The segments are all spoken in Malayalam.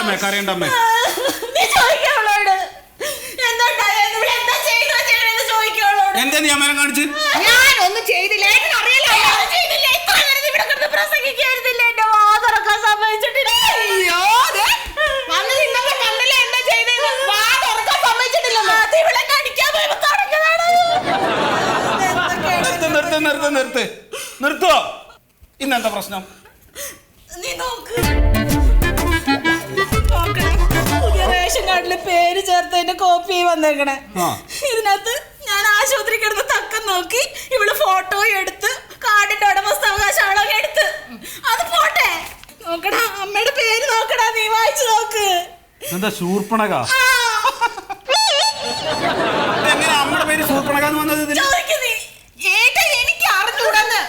കരയണ്ടമ്മേ കരയണ്ടമ്മേ. എന്താ നീ അമ്മേനെ കാണിച്ച്? ഞാനൊന്നും ചെയ്തില്ല. നിർത്തോ. ഇന്നെന്താ പ്രശ്നം? നീ നോക്ക്. പുതിയ റേഷൻ കാർഡില് പേര് ചേർത്തതിന്റെ കോപ്പി വന്നേക്കണേ. ഇതിനകത്ത് ഞാൻ ആശുപത്രി കിടന്ന് തക്കം നോക്കി ഇവള് ഫോട്ടോ എടുത്ത് കാർഡിന്റെ ഉടമസ്ഥാവകാശം അവളൊക്കെ എടുത്ത്. അത് പോട്ടെ, നോക്കടാ അമ്മയുടെ പേര് നോക്കടാ, നീ വായിച്ചു നോക്ക്. എന്താ ശൂർപ്പണക? എങ്ങനെ അമ്മയുടെ പേര് ശൂർപ്പണക എന്ന് വന്നത്? എനിക്ക് അറിഞ്ഞൂടെന്ന്.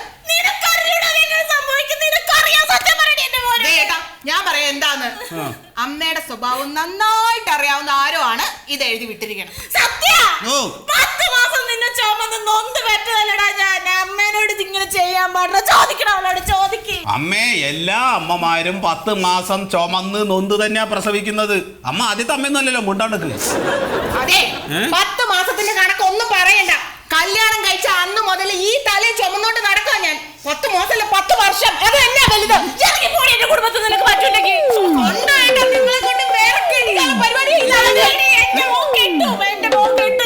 ഞാൻ പറയാം എന്താന്ന്. അമ്മയുടെ സ്വഭാവം നന്നായിട്ട് അറിയാവുന്ന ആരോ ആണ് ഇത് എഴുതി വിട്ടിരിക്കണം. സത്യ 10 മാസം നിന്നെ ചുമന്ന് നൊന്ത് പറ്റതല്ലടാ ഞാൻ. അമ്മേനോട് ഇങ്ങനെ ചെയ്യാൻ പാടില്ല. ചോദിക്കണം അവളോട്, ചോദിക്കും. അമ്മേ, എല്ലാ അമ്മമാരും 10 മാസം ചുമന്ന് നൊന്ത് തന്നെയാ പ്രസവിക്കുന്നത്. അമ്മ ആദ്യത്തെ അമ്മയൊന്നുമല്ലല്ലോ മുണ്ടാണ്ടക്ക്. അതെ, 10 മാസത്തിന്റെ കണക്കൊന്നും പറയണ്ട. കല്യാണം കഴിച്ച അന്ന് മുതൽ ഈ തലയിൽ ചുമന്നോണ്ട് നടക്കാൻ ഞാൻ 10 മാസമല്ല 10 വർഷം. അത് തന്നെ വലുത്. എന്റെ കുടുംബത്തിൽ നിനക്ക് പറ്റൂലെങ്കിൽ നിങ്ങളെ കൊണ്ട് വേറെ പരിപാടി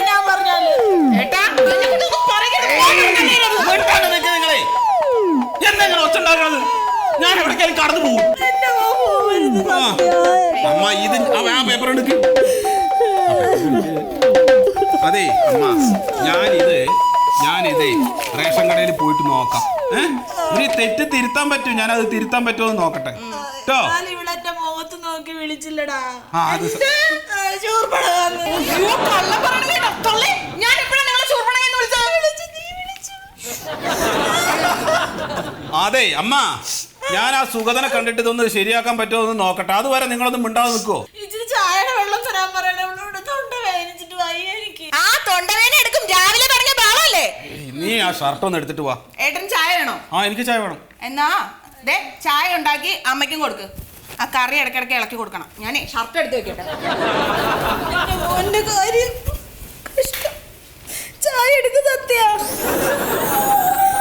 ഞാൻ പറഞ്ഞാല് എന്തെങ്കിലും ഒച്ചുണ്ടാക്കണത് ഞാൻ എവിടേക്കാലും കടന്നു പോകും. അമ്മ ഇത് ആ പേപ്പർ എടുക്ക്. അതെ അമ്മ, ഞാനിത് റേഷൻ കടയിൽ പോയിട്ട് നോക്കാം. ഒരു തെറ്റ് തിരുത്താൻ പറ്റും, ഞാനത് തിരുത്താൻ പറ്റുമോ എന്ന് നോക്കട്ടെ കേട്ടോ. ഇവളെന്റെ മുഖത്ത് നോക്കി വിളിച്ചില്ലടാ. അതെ അമ്മ, ഞാൻ ആ സുഗതനെ കണ്ടിട്ട് ഇതൊന്ന് ശരിയാക്കാൻ പറ്റുമോ എന്ന് നോക്കട്ടെ. അതുവരെ നിങ്ങളൊന്നും മിണ്ടാതെ നിൽക്കുവോ? ചായയുടെ വെള്ളം തരാൻ പറയണേ. തൊണ്ട വേദനിച്ചിട്ട് വയ്യ എനിക്ക്. ആ തൊണ്ടവേദന എടുക്കും. രാവിലെ പറഞ്ഞ ബാളല്ലേ. നീ ആ ഷർട്ട് ഒന്ന് എടുത്തിട്ട് വാ. ഏട്ടൻ ചായ വേണോ? എനിക്ക് ചായ വേണം. എന്നാ ചായ ഉണ്ടാക്കി അമ്മയ്ക്കും കൊടുക്ക്. ആ കറി ഇടയ്ക്കിടയ്ക്ക് ഇളക്കി കൊടുക്കണം. ഞാനേ ഷർട്ട് എടുത്ത് വെക്കട്ടെ. കാര്യം ചായ എടുക്ക് സത്യ.